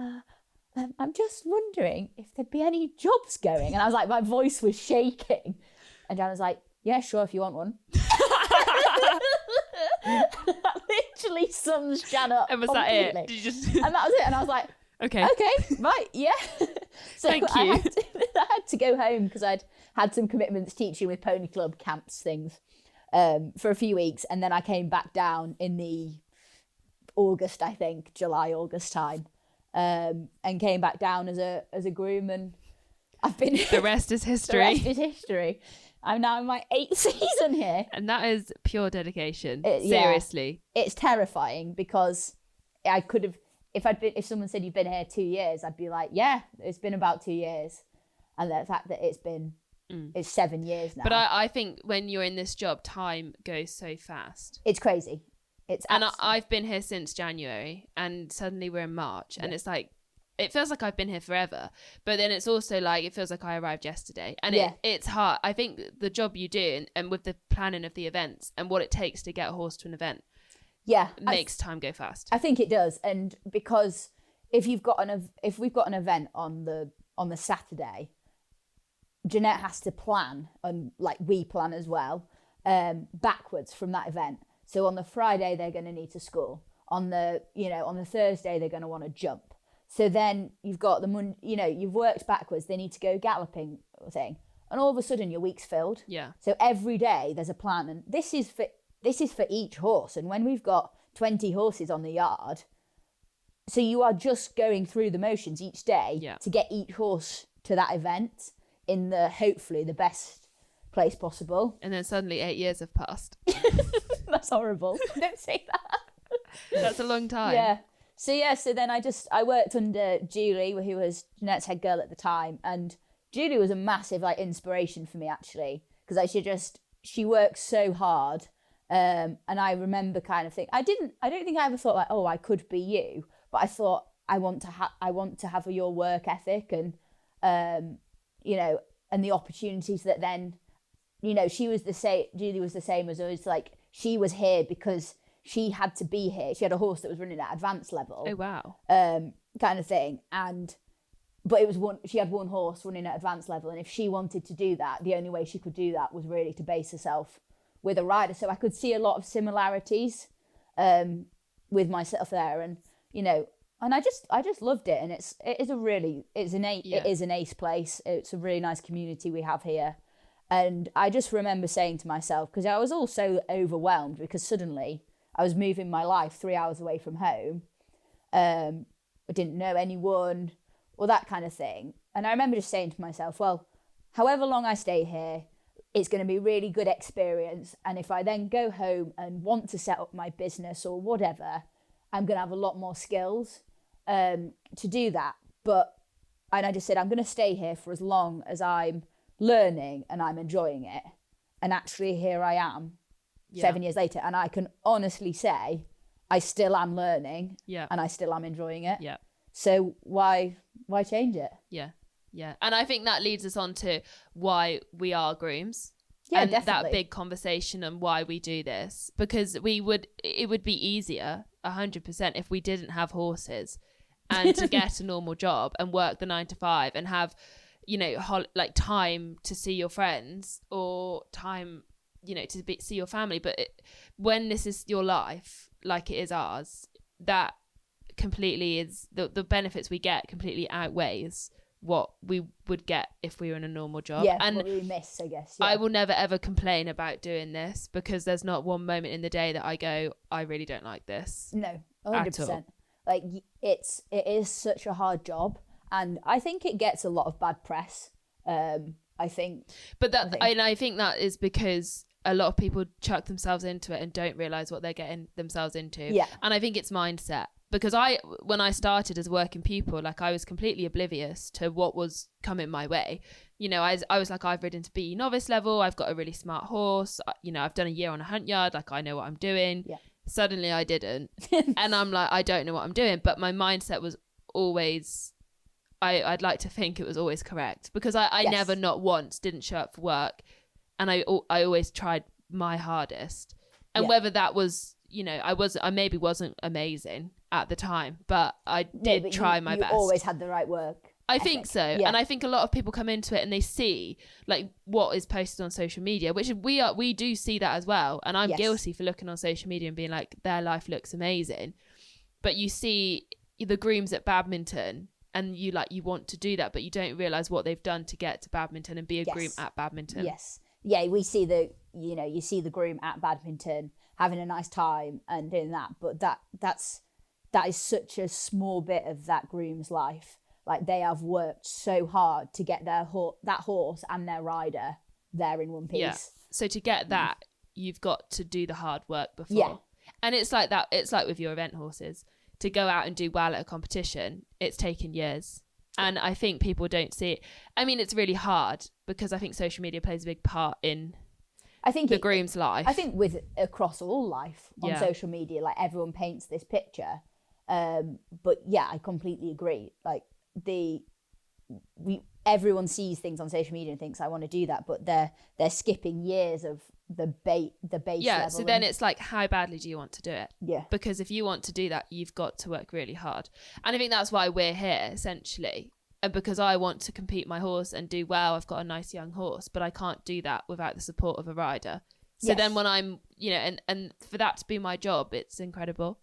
Speaker 3: I'm just wondering if there'd be any jobs going. And I was like, my voice was shaking. And Jan was like, yeah, sure, if you want one. That literally sums Jan up.
Speaker 2: And was
Speaker 3: completely.
Speaker 2: that it? Did you just...
Speaker 3: And that was it. And I was like,
Speaker 2: okay,
Speaker 3: right, yeah. So
Speaker 2: thank you.
Speaker 3: I had to go home because I'd had some commitments teaching with Pony Club camps things for a few weeks. And then I came back down in the August, I think, July, August time. And came back down as a groom, and I've been.
Speaker 2: The rest is history.
Speaker 3: The rest is history. I'm now in my 8th season here,
Speaker 2: and that is pure dedication. Seriously,
Speaker 3: it's terrifying because I could have, if someone said you've been here 2 years, I'd be like, yeah, it's been about 2 years, and the fact that it's 7 years now.
Speaker 2: But I think when you're in this job, time goes so fast.
Speaker 3: It's crazy.
Speaker 2: I've been here since January, and suddenly we're in March, and it's like, it feels like I've been here forever, but then it's also like, it feels like I arrived yesterday, and it's hard. I think the job you do, and with the planning of the events and what it takes to get a horse to an event, makes time go fast. I think
Speaker 3: it does, and because if we've got an event on the Saturday, Jeanette has to plan, and like we plan as well, backwards from that event. So on the Friday, they're going to need to school. On the Thursday, they're going to want to jump. So then you've got you've worked backwards. They need to go galloping thing, and all of a sudden your week's filled.
Speaker 2: Yeah.
Speaker 3: So every day there's a plan, and this is for each horse. And when we've got 20 horses on the yard, so you are just going through the motions each day to get each horse to that event in hopefully the best place possible.
Speaker 2: And then suddenly 8 years have passed.
Speaker 3: That's horrible. Don't say that.
Speaker 2: That's a long time.
Speaker 3: Yeah. So then I worked under Julie, who was Jeanette's head girl at the time, and Julie was a massive inspiration for me, actually, because she works so hard. And I remember kind of thinking, I don't think I ever thought I could be you, but I thought I want to have your work ethic and and the opportunities that then, Julie was the same as us. She was here because she had to be here. She had a horse that was running at advanced level.
Speaker 2: Oh, wow.
Speaker 3: Kind of thing. But she had one horse running at advanced level. And if she wanted to do that, the only way she could do that was really to base herself with a rider. So I could see a lot of similarities with myself there. And, and I just loved it. And it is an ace place. It's a really nice community we have here. And I just remember saying to myself, because I was also overwhelmed because suddenly I was moving my life 3 hours away from home. I didn't know anyone or that kind of thing. And I remember just saying to myself, well, however long I stay here, it's going to be a really good experience. And if I then go home and want to set up my business or whatever, I'm going to have a lot more skills to do that. And I just said, I'm going to stay here for as long as I'm learning and I'm enjoying it. And actually here I am 7 years later, and I can honestly say I still am learning and I still am enjoying it.
Speaker 2: Yeah.
Speaker 3: So why change it?
Speaker 2: Yeah. Yeah. And I think that leads us on to why we are grooms.
Speaker 3: Yeah,
Speaker 2: and
Speaker 3: definitely.
Speaker 2: that big conversation on why we do this, because it would be easier 100% if we didn't have horses and to get a normal job and work the 9 to 5 and have time to see your friends or time see your family. But when this is your life like it is ours, that completely is the benefits we get completely outweighs what we would get if we were in a normal job.
Speaker 3: And what we miss, I guess.
Speaker 2: I will never ever complain about doing this because there's not one moment in the day that I go, I really don't like this.
Speaker 3: No, 100%. It is such a hard job, and I think it gets a lot of bad press. I think that is because a lot of people chuck themselves into it and don't realize what they're getting themselves into. Yeah.
Speaker 2: And I think it's mindset, because when I started as a working pupil, I was completely oblivious to what was coming my way. I was I've ridden to BE novice level. I've got a really smart horse. I've done a year on a hunt yard. I know what I'm doing.
Speaker 3: Yeah.
Speaker 2: Suddenly I didn't. And I'm I don't know what I'm doing. But my mindset was always, I'd like to think it was always correct, because I never, not once, didn't show up for work. And I always tried my hardest. And whether that was, I maybe wasn't amazing at the time, but I did try my best.
Speaker 3: You always had the right work.
Speaker 2: I think so. Yeah. And I think a lot of people come into it and they see what is posted on social media, which we do see that as well. And I'm guilty for looking on social media and being their life looks amazing. But you see the grooms at badminton and you want to do that, but you don't realize what they've done to get to badminton and be a groom at badminton.
Speaker 3: Yes. Yeah, we see you see the groom at badminton having a nice time and doing that, but that is such a small bit of that groom's life. They have worked so hard to get that horse and their rider there in one piece.
Speaker 2: Yeah. So to get that, you've got to do the hard work before.
Speaker 3: Yeah.
Speaker 2: And it's like that. It's like with your event horses. To go out and do well at a competition, it's taken years. And I think people don't see it. I mean, it's really hard because I think social media plays a big part in the groom's life.
Speaker 3: I think across all life on social media, everyone paints this picture. But yeah, I completely agree. Everyone sees things on social media and thinks I want to do that, but they're skipping years of the base level.
Speaker 2: So then it's how badly do you want to do it?
Speaker 3: Yeah.
Speaker 2: Because if you want to do that, you've got to work really hard. And I think that's why we're here, essentially. And because I want to compete my horse and do well, I've got a nice young horse, but I can't do that without the support of a rider. So then when I'm, and for that to be my job, it's incredible.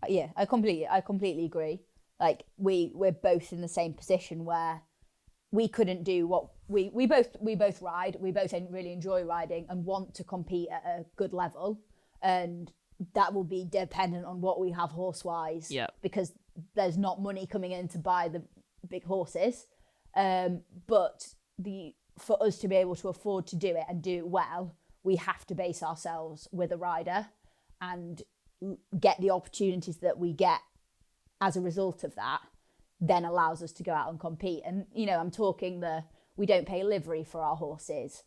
Speaker 3: Yeah, I completely agree. Like we're both in the same position where we couldn't do what we both ride. We both really enjoy riding and want to compete at a good level, and that will be dependent on what we have horse wise.
Speaker 2: Yeah.
Speaker 3: Because there's not money coming in to buy the big horses, but for us to be able to afford to do it and do it well, we have to base ourselves with a rider and get the opportunities that we get as a result of that, then allows us to go out and compete. And, you know, I'm talking we don't pay livery for our horses.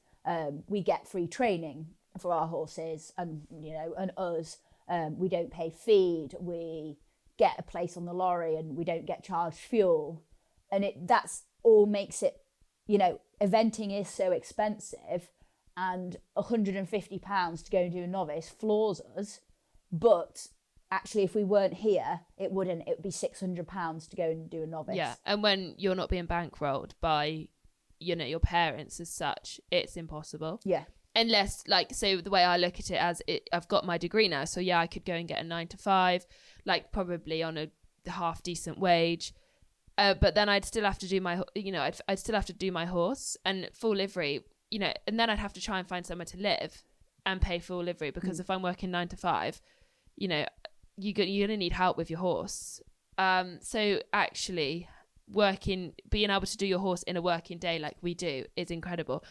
Speaker 3: We get free training for our horses and, you know, and us. We don't pay feed. We get a place on the lorry and we don't get charged fuel. And that's all makes it, you know, eventing is so expensive, and £150 to go and do a novice floors us. But actually, if we weren't here, it would be £600 to go and do a novice.
Speaker 2: Yeah, and when you're not being bankrolled by, you know, your parents as such, it's impossible.
Speaker 3: Yeah.
Speaker 2: Unless, like, so the way I look at it I've got my degree now, so yeah, I could go and get a 9 to 5, like probably on a half decent wage. But then I'd still have to do I'd still have to do my horse and full livery, you know, and then I'd have to try and find somewhere to live and pay full livery, because if I'm working 9 to 5, you know, you're going to need help with your horse. So actually being able to do your horse in a working day like we do is incredible.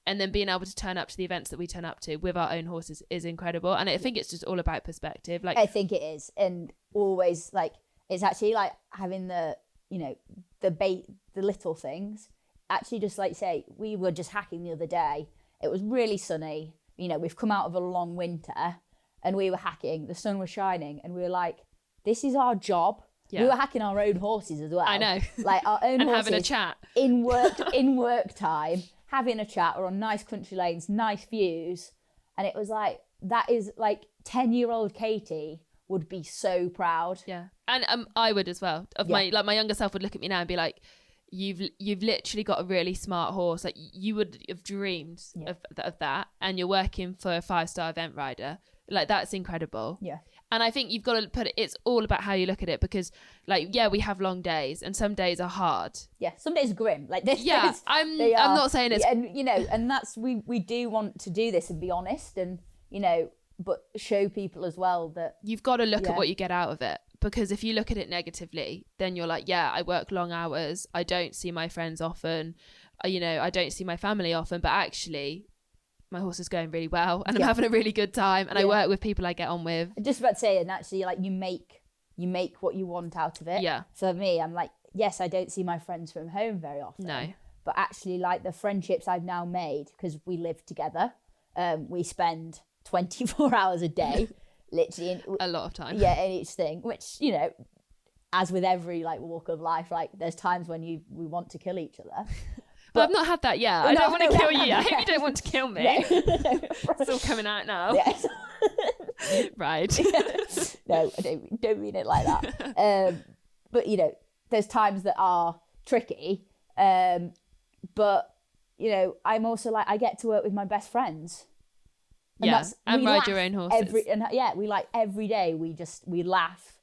Speaker 2: And then being able to turn up to the events that we turn up to with our own horses is incredible. And I think it's just all about perspective. Like,
Speaker 3: I think it is. And always, like, it's actually like having the, you know, the little things. Actually, just like say, we were just hacking the other day. It was really sunny. You know, we've come out of a long winter and we were hacking. The sun was shining and we were like, this is our job. Yeah. We were hacking our own horses as well.
Speaker 2: I know.
Speaker 3: Like our own
Speaker 2: and
Speaker 3: horses.
Speaker 2: having a chat.
Speaker 3: In work time, having a chat. We're on nice country lanes, nice views. And it was like, that is like 10-year-old Katie would be so proud.
Speaker 2: Yeah. And I would as well. My younger self would look at me now and be like, you've literally got a really smart horse. Like, you would have dreamed of that, and you're working for a 5-star event rider. Like, that's incredible.
Speaker 3: Yeah.
Speaker 2: And I think you've got to it's all about how you look at it, because, like, yeah, we have long days and some days are hard.
Speaker 3: Yeah, some days are grim. Like this.
Speaker 2: Yeah, I'm not saying it's...
Speaker 3: And, you know, and that's, we do want to do this and be honest and, you know, but show people as well that...
Speaker 2: You've got to look at what you get out of it. Because if you look at it negatively, then you're like, yeah, I work long hours. I don't see my friends often. You know, I don't see my family often. But actually, my horse is going really well and I'm having a really good time. And I work with people I get on with.
Speaker 3: Just about to say, and actually, like, you make what you want out of it.
Speaker 2: Yeah.
Speaker 3: For me, I'm like, yes, I don't see my friends from home very often.
Speaker 2: No.
Speaker 3: But actually, like, the friendships I've now made, because we live together, we spend 24 hours a day. Literally
Speaker 2: a lot of time
Speaker 3: in each thing, which, you know, as with every like walk of life, like there's times when we want to kill each other,
Speaker 2: but I've not had that yet. I don't want to kill you. I hope you don't want to kill me. It's all coming out now. Right.
Speaker 3: No, I don't mean it like that. But, you know, there's times that are tricky, but, you know, I'm also like, I get to work with my best friends.
Speaker 2: And ride your own horses.
Speaker 3: We like every day we laugh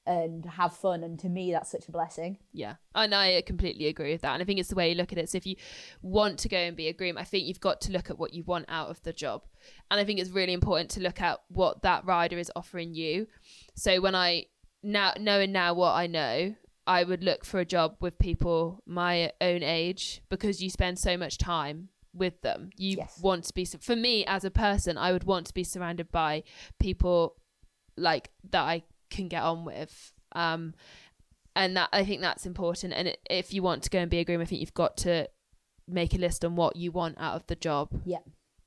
Speaker 3: and have fun, and to me that's such a blessing.
Speaker 2: Yeah, and I completely agree with that, and I think it's the way you look at it. So if you want to go and be a groom, I think you've got to look at what you want out of the job, and I think it's really important to look at what that rider is offering you. So when knowing what I know, I would look for a job with people my own age, because you spend so much time with them. You want to be, for me as a person, I would want to be surrounded by people like that I can get on with, and that, I think that's important. And if you want to go and be a groom, I think you've got to make a list on what you want out of the job.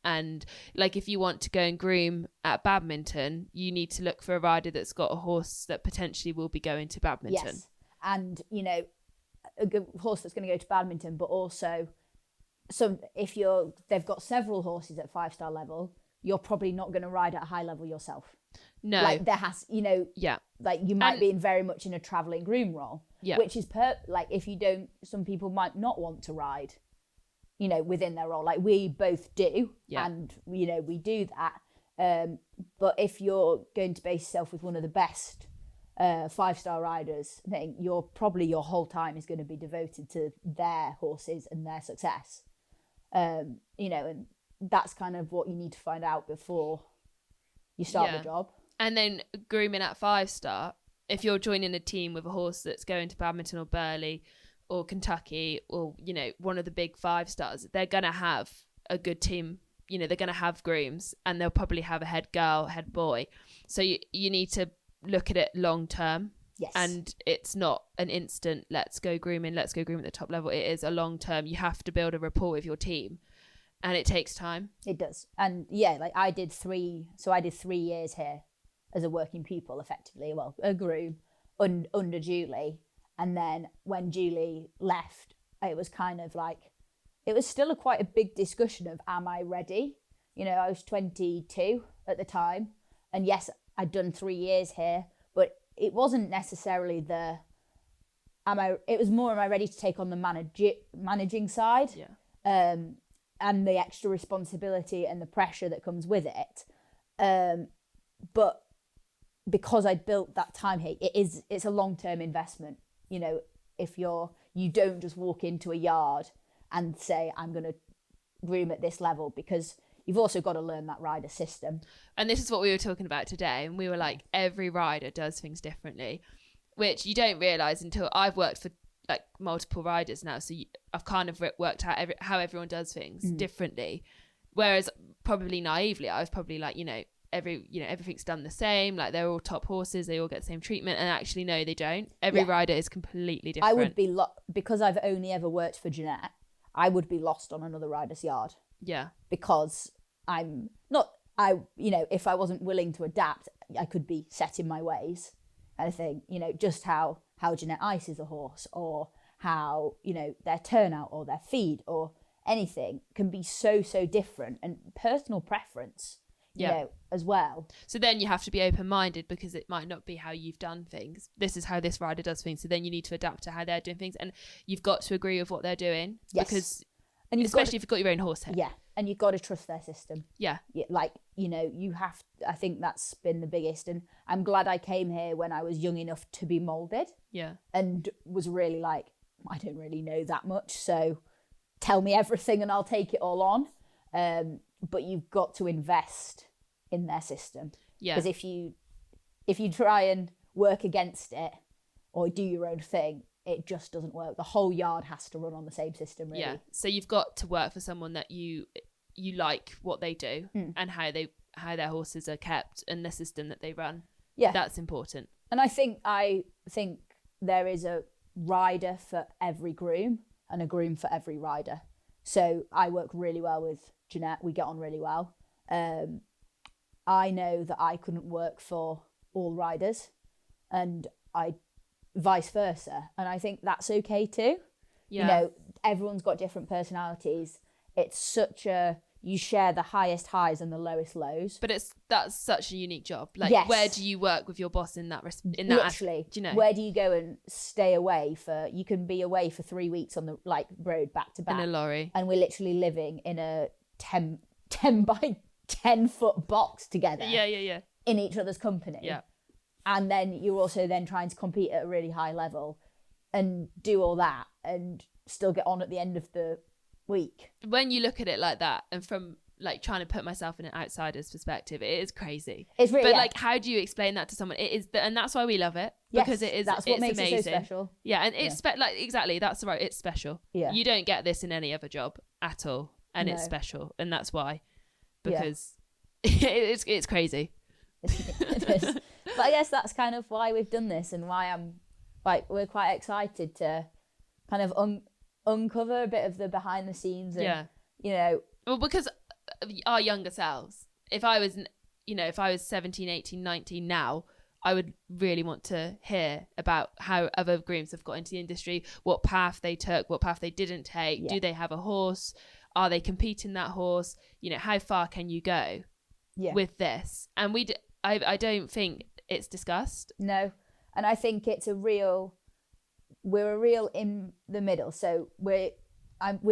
Speaker 2: And like, if you want to go and groom at badminton, you need to look for a rider that's got a horse that potentially will be going to badminton.
Speaker 3: And, you know, a good horse that's going to go to badminton, but also if they've got several horses at 5-star level, you're probably not going to ride at a high level yourself.
Speaker 2: No.
Speaker 3: Like, there has, you know, like you might be very much in a traveling groom role, which is like, if you don't, some people might not want to ride, you know, within their role. Like we both do, and, you know, we do that. But if you're going to base yourself with one of the best 5-star riders, I think your whole time is going to be devoted to their horses and their success. And that's kind of what you need to find out before you start the job.
Speaker 2: And then grooming at 5-star, if you're joining a team with a horse that's going to Badminton or Burghley or Kentucky or, one of the big 5-stars, they're going to have a good team. They're going to have grooms, and they'll probably have a head girl, head boy. So you need to look at it long term.
Speaker 3: Yes.
Speaker 2: And it's not an instant, let's go grooming at the top level. It is a long term. You have to build a rapport with your team, and it takes time.
Speaker 3: It does. And I did 3 years here as a working pupil, effectively, a groom under Julie. And then when Julie left, it was kind of like, it was still quite a big discussion of, am I ready? I was 22 at the time, and yes, I'd done 3 years here, but it wasn't necessarily it was more, am I ready to take on the managing side?
Speaker 2: Yeah.
Speaker 3: And the extra responsibility and the pressure that comes with it. But because I'd built that time here, it's a long-term investment. If you don't just walk into a yard and say, I'm going to groom at this level, because you've also got to learn that rider system. And
Speaker 2: this is what we were talking about today. And we were like, every rider does things differently, which you don't realise until I've worked for like multiple riders now. So I've kind of worked out how everyone does things differently. Whereas probably naively, I was probably like, everything's done the same. Like they're all top horses. They all get the same treatment. And actually, no, they don't. Every rider is completely different.
Speaker 3: I would be, because I've only ever worked for Jeanette, I would be lost on another rider's yard.
Speaker 2: Yeah.
Speaker 3: Because if I wasn't willing to adapt, I could be set in my ways. I think, just how Jeanette ices a horse, or how, their turnout or their feed or anything can be so different, and personal preference, as well.
Speaker 2: So then you have to be open-minded, because it might not be how you've done things. This is how this rider does things. So then you need to adapt to how they're doing things, and you've got to agree with what they're doing.
Speaker 3: Yes.
Speaker 2: Because, and especially if you've got your own horse here.
Speaker 3: Yeah. And you've got to trust their system.
Speaker 2: Yeah.
Speaker 3: You have, I think that's been the biggest. And I'm glad I came here when I was young enough to be moulded.
Speaker 2: Yeah.
Speaker 3: And was really like, I don't really know that much, so tell me everything and I'll take it all on. But you've got to invest in their system. Yeah. Because if you try and work against it or do your own thing, it just doesn't work. The whole yard has to run on the same system, really.
Speaker 2: Yeah. So you've got to work for someone that you like what they do and how their horses are kept and the system that they run. Yeah. That's important.
Speaker 3: And I think there is a rider for every groom and a groom for every rider. So I work really well with Jeanette. We get on really well. I know that I couldn't work for all riders, and vice versa. And I think that's okay too. Yeah. Everyone's got different personalities. It's you share the highest highs and the lowest lows.
Speaker 2: But that's such a unique job. Like,
Speaker 3: yes.
Speaker 2: Where do you work with your boss in that?
Speaker 3: Literally, where do you go and stay away for? You can be away for 3 weeks on the road back to back
Speaker 2: in a lorry,
Speaker 3: and we're literally living in a 10 by 10 foot box together.
Speaker 2: Yeah.
Speaker 3: In each other's company.
Speaker 2: Yeah.
Speaker 3: And then you're also then trying to compete at a really high level and do all that and still get on at the end of the week.
Speaker 2: When you look at it like that, and from trying to put myself in an outsider's perspective, it is crazy.
Speaker 3: It's really,
Speaker 2: but how do you explain that to someone? It is, and that's why we love it.
Speaker 3: Yes,
Speaker 2: because it is.
Speaker 3: That's what makes
Speaker 2: amazing.
Speaker 3: It so special.
Speaker 2: Yeah, and it's exactly. That's right. It's special. Yeah. You don't get this in any other job at all, and it's special, and that's why. Because it's crazy.
Speaker 3: It is. But I guess that's kind of why we've done this, and why we're quite excited to kind of uncover a bit of the behind the scenes. And,
Speaker 2: well, because our younger selves, if I was 17, 18, 19 now, I would really want to hear about how other grooms have got into the industry, what path they took, what path they didn't take. Do they have a horse? Are they competing that horse? How far can you go with this? And I don't think it's discussed.
Speaker 3: No. And I think we're a real in the middle. So we're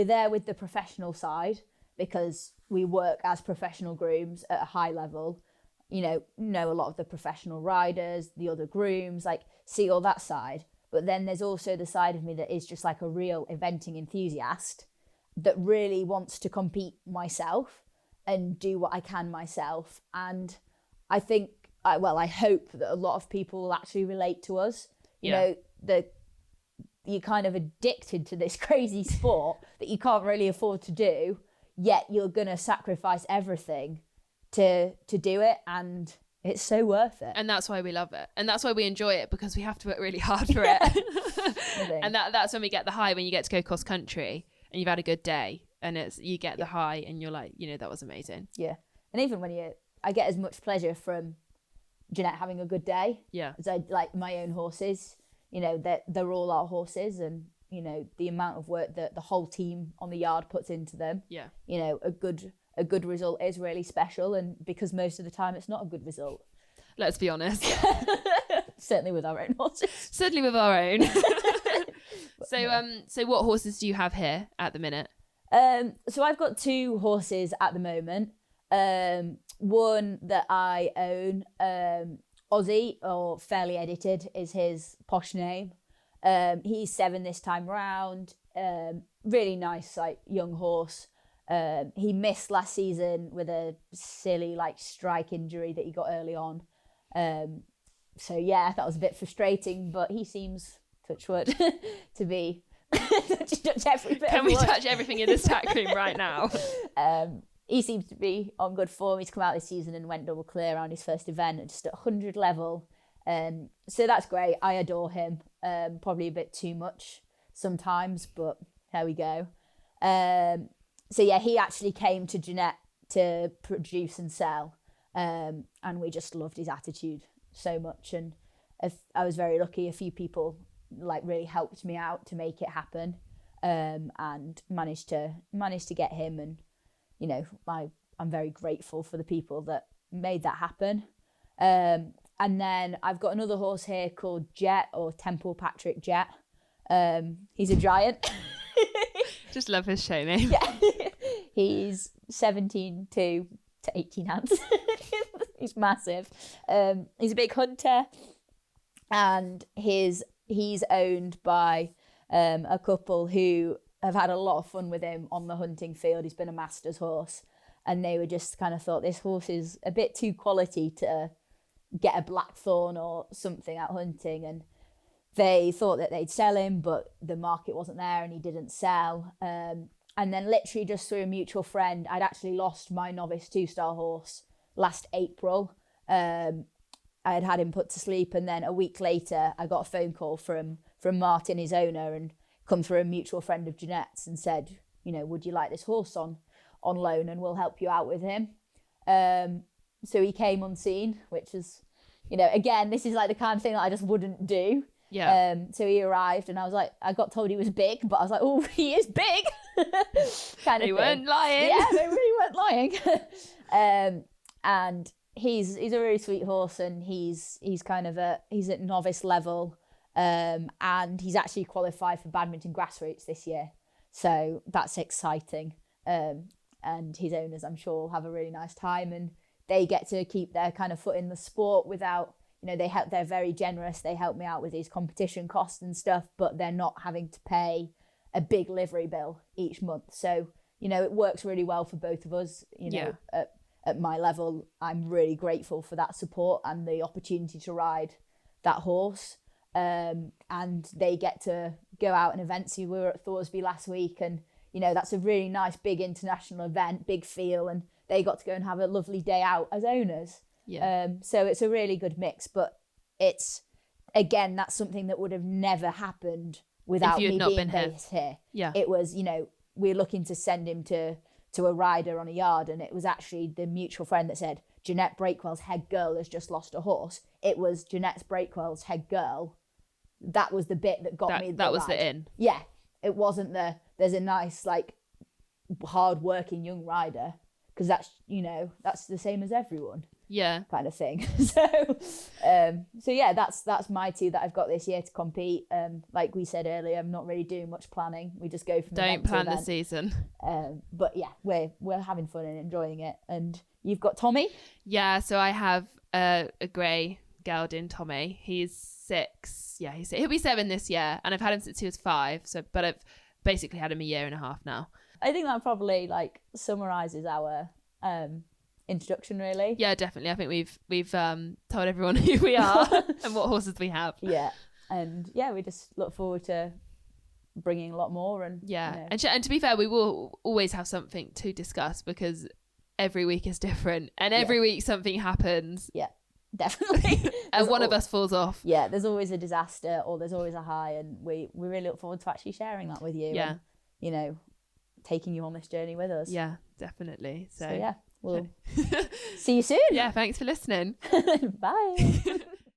Speaker 3: there with the professional side, because we work as professional grooms at a high level. know a lot of the professional riders, the other grooms, like see all that side. But then there's also the side of me that is just like a real eventing enthusiast that really wants to compete myself and do what I can myself. And I think, I hope that a lot of people will actually relate to us. You know, you're kind of addicted to this crazy sport that you can't really afford to do, yet you're going to sacrifice everything to do it, and it's so worth it.
Speaker 2: And that's why we love it, and that's why we enjoy it, because we have to work really hard for it. And that's when we get the high, when you get to go cross country and you've had a good day, and you get the high, and you're like, that was amazing.
Speaker 3: Yeah. And even when I get as much pleasure from Jeanette having a good day as I like my own horses. They're all our horses, and the amount of work that the whole team on the yard puts into them. A good result is really special, and because most of the time it's not a good result.
Speaker 2: Let's be honest.
Speaker 3: Certainly with our own horses.
Speaker 2: Certainly with our own. So what horses do you have here at the minute?
Speaker 3: So I've got 2 horses at the moment. One that I own, Aussie, or Fairly Edited is his posh name. He's 7 this time round. Really nice, like young horse. He missed last season with a silly like strike injury that he got early on. So yeah, that was a bit frustrating, but he seems, touch wood, to be touch every bit.
Speaker 2: Can we touch everything in this tack room right now?
Speaker 3: He seems to be on good form. He's come out this season and went double clear around his first event at just at 100 level. So that's great. I adore him. Probably a bit too much sometimes, but there we go. So yeah, he actually came to Jeanette to produce and sell. And we just loved his attitude so much. And I was very lucky. A few people like really helped me out to make it happen. And managed to get him, and I'm very grateful for the people that made that happen. And then I've got another horse here called Jet, or Temple Patrick Jet. He's a giant.
Speaker 2: Just love his show name.
Speaker 3: Yeah. He's 17 to 18 hands. He's massive. He's a big hunter, and he's owned by a couple who have had a lot of fun with him on the hunting field. He's been a master's horse, and they were just kind of thought this horse is a bit too quality to get a blackthorn or something out hunting, and they thought that they'd sell him, but the market wasn't there and he didn't sell. And then literally just through a mutual friend, I'd actually lost my novice 2-star horse last April. I had him put to sleep, and then a week later I got a phone call from Martin, his owner, and come through a mutual friend of Jeanette's, and said, would you like this horse on loan, and we'll help you out with him. So he came unseen, which is, again, this is like the kind of thing that I just wouldn't do.
Speaker 2: Yeah.
Speaker 3: So he arrived, and I was like, I got told he was big, but I was like, oh, he is big. Kind of
Speaker 2: they weren't lying.
Speaker 3: Yeah, they really weren't lying. And he's a really sweet horse, and he's at novice level. And he's actually qualified for badminton grassroots this year, so that's exciting. And his owners, I'm sure, will have a really nice time, and they get to keep their kind of foot in the sport without, they're very generous. They help me out with his competition costs and stuff, but they're not having to pay a big livery bill each month. So, it works really well for both of us. At my level, I'm really grateful for that support and the opportunity to ride that horse. And they get to go out and events. We were at Thorsby last week, and that's a really nice big international event, big feel, and they got to go and have a lovely day out as owners. So it's a really good mix, but it's, again, that's something that would have never happened without me being based here.
Speaker 2: Yeah,
Speaker 3: it was, we're looking to send him to a rider on a yard, and it was actually the mutual friend that said, Jeanette Breakwell's head girl has just lost a horse. It was Jeanette Breakwell's head girl. That was the bit that got me. That was
Speaker 2: the in.
Speaker 3: Yeah, it wasn't there's a nice, like, hard-working young rider. because that's, you know, that's the same as everyone.
Speaker 2: Yeah.
Speaker 3: Kind of thing. So yeah, that's my two that I've got this year to compete. Like we said earlier, I'm not really doing much planning. We just go from
Speaker 2: Don't plan
Speaker 3: event
Speaker 2: the season.
Speaker 3: but yeah, we're having fun and enjoying it. And you've got Tommy?
Speaker 2: Yeah, so I have a grey gelding Tommy. He's 6. Yeah, he'll be 7 this year, and I've had him since he was 5. But I've basically had him a year and a half now.
Speaker 3: I think that probably like summarizes our introduction, really.
Speaker 2: Yeah, definitely. I think we've told everyone who we are and what horses we have.
Speaker 3: Yeah, and yeah, we just look forward to bringing a lot more. And
Speaker 2: yeah,
Speaker 3: you know.
Speaker 2: and to be fair, we will always have something to discuss because every week is different, and every week something happens.
Speaker 3: Yeah, definitely.
Speaker 2: And one of us falls off.
Speaker 3: Yeah, there's always a disaster or there's always a high, and we really look forward to actually sharing that with you.
Speaker 2: Yeah,
Speaker 3: and, you know, taking you on this journey with us.
Speaker 2: Yeah, definitely. So
Speaker 3: yeah, we'll see you soon.
Speaker 2: Yeah, thanks for listening.
Speaker 3: Bye.